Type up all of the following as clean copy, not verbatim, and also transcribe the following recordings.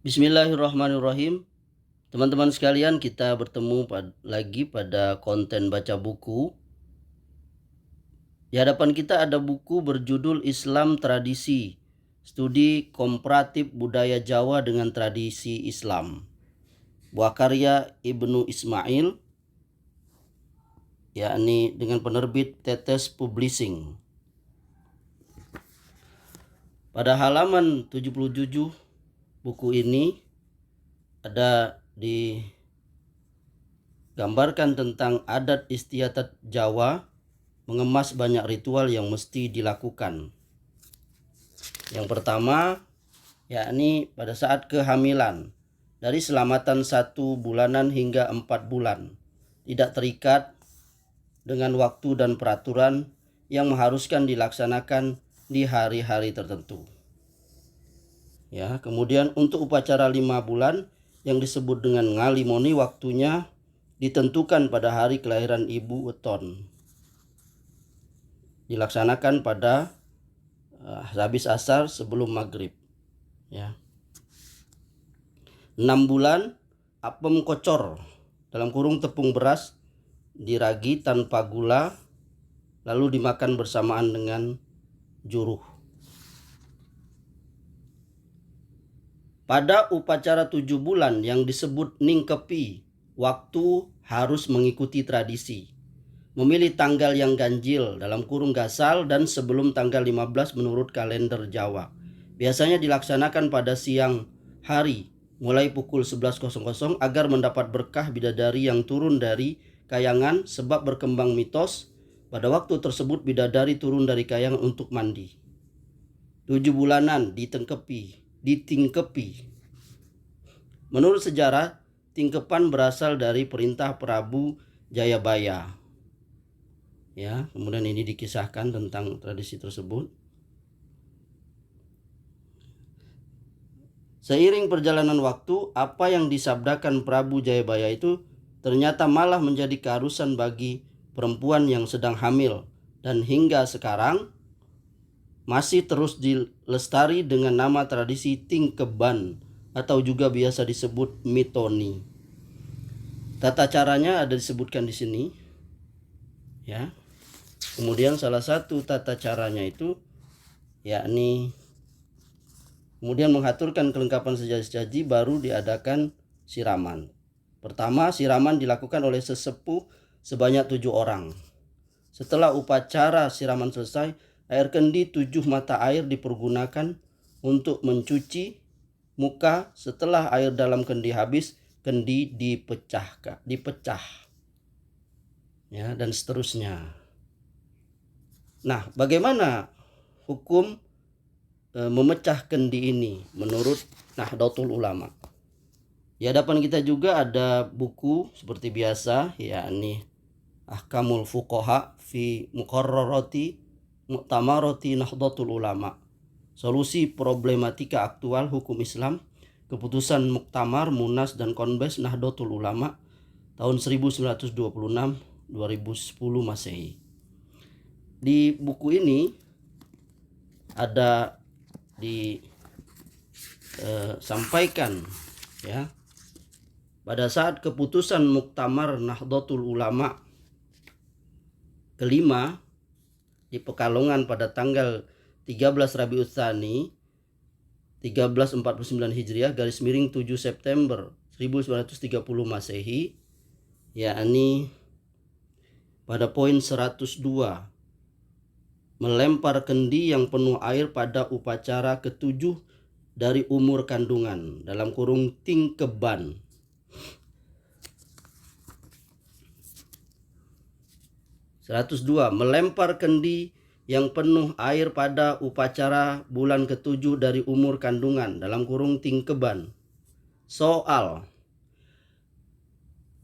Bismillahirrahmanirrahim. Teman-teman sekalian, kita bertemu lagi pada konten baca buku. Di hadapan kita ada buku berjudul Islam Tradisi, Studi Komparatif Budaya Jawa dengan Tradisi Islam. Buah karya Ibnu Ismail, yakni dengan penerbit Tetes Publishing. Pada halaman 77 buku ini ada digambarkan tentang adat istiadat Jawa mengemas banyak ritual yang mesti dilakukan. Yang pertama, yakni pada saat kehamilan, dari selamatan 1 bulanan hingga 4 bulan, tidak terikat dengan waktu dan peraturan yang mengharuskan dilaksanakan di hari-hari tertentu. Ya, kemudian untuk upacara 5 bulan yang disebut dengan ngalimoni, waktunya ditentukan pada hari kelahiran ibu weton. Dilaksanakan pada habis asar sebelum maghrib. Ya. 6 bulan apem kocor, dalam kurung tepung beras diragi tanpa gula, lalu dimakan bersamaan dengan juruh. Pada upacara 7 bulan yang disebut ningkepi, waktu harus mengikuti tradisi. Memilih tanggal yang ganjil, dalam kurung gasal, dan sebelum tanggal 15 menurut kalender Jawa. Biasanya dilaksanakan pada siang hari, mulai pukul 11.00 agar mendapat berkah bidadari yang turun dari kayangan, sebab berkembang mitos pada waktu tersebut bidadari turun dari kayangan untuk mandi. 7 bulanan ditingkepi. Menurut sejarah, tingkepan berasal dari perintah Prabu Jayabaya. Ya, kemudian ini dikisahkan tentang tradisi tersebut. Seiring perjalanan waktu, apa yang disabdakan Prabu Jayabaya itu ternyata malah menjadi keharusan bagi perempuan yang sedang hamil, dan hingga sekarang masih terus dilestari dengan nama tradisi tingkeban atau juga biasa disebut mitoni. Tata caranya ada disebutkan di sini. Ya. Kemudian salah satu tata caranya itu yakni kemudian mengaturkan kelengkapan sesaji baru diadakan siraman. Pertama, siraman dilakukan oleh sesepuh sebanyak 7 orang. Setelah upacara siraman selesai, air kendi 7 mata air dipergunakan untuk mencuci muka. Setelah air dalam kendi habis, kendi dipecah. Ya, dan seterusnya. Nah, bagaimana hukum memecah kendi ini menurut Nahdlatul Ulama? Di hadapan kita juga ada buku seperti biasa, yakni Ahkamul Fuqaha fi Muqarrarati Mu'tamarati Nahdlatul Ulama. Solusi problematika aktual hukum Islam, keputusan Muktamar, Munas, dan Konbes Nahdlatul Ulama tahun 1926-2010 Masehi. Di buku ini ada disampaikan ya, pada saat keputusan Muktamar Nahdlatul Ulama kelima di Pekalongan pada tanggal 13 Rabiul Tsani 1349 Hijriah _7 September 1930 Masehi, yakni pada poin 102, melempar kendi yang penuh air pada upacara ke-7 dari umur kandungan, dalam kurung tingkeban. Melempar kendi yang penuh air pada upacara bulan ke-7 dari umur kandungan, dalam kurung tingkeban. Soal: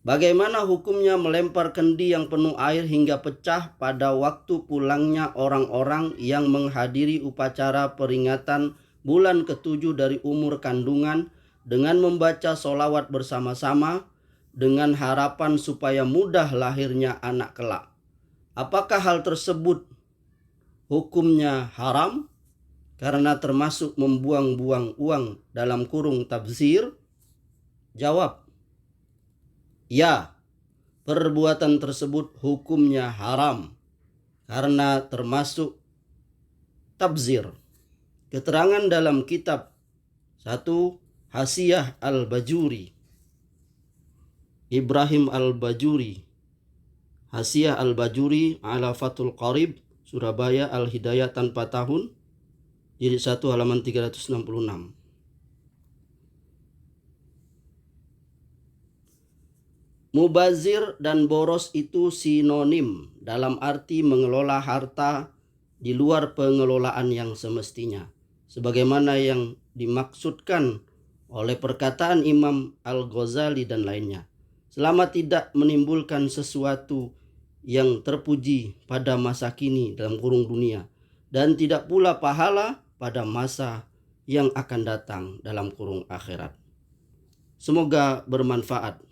bagaimana hukumnya melempar kendi yang penuh air hingga pecah pada waktu pulangnya orang-orang yang menghadiri upacara peringatan bulan ke-7 dari umur kandungan dengan membaca sholawat bersama-sama dengan harapan supaya mudah lahirnya anak kelak? Apakah hal tersebut hukumnya haram? karena termasuk membuang-buang uang dalam kurung tabzir? Jawab, ya, perbuatan tersebut hukumnya haram karena termasuk tabzir. Keterangan dalam kitab 1 Hasiyah Al-Bajuri, Ibrahim Al-Bajuri, Hasiyah Al-Bajuri ala Fathul Qarib, Surabaya, Al-Hidayah tanpa tahun, jilid 1 halaman 366. Mubazir dan boros itu sinonim dalam arti mengelola harta di luar pengelolaan yang semestinya, sebagaimana yang dimaksudkan oleh perkataan Imam Al-Ghazali dan lainnya, selama tidak menimbulkan sesuatu yang terpuji pada masa kini dalam kurung dunia, dan tidak pula pahala pada masa yang akan datang dalam kurung akhirat. Semoga bermanfaat.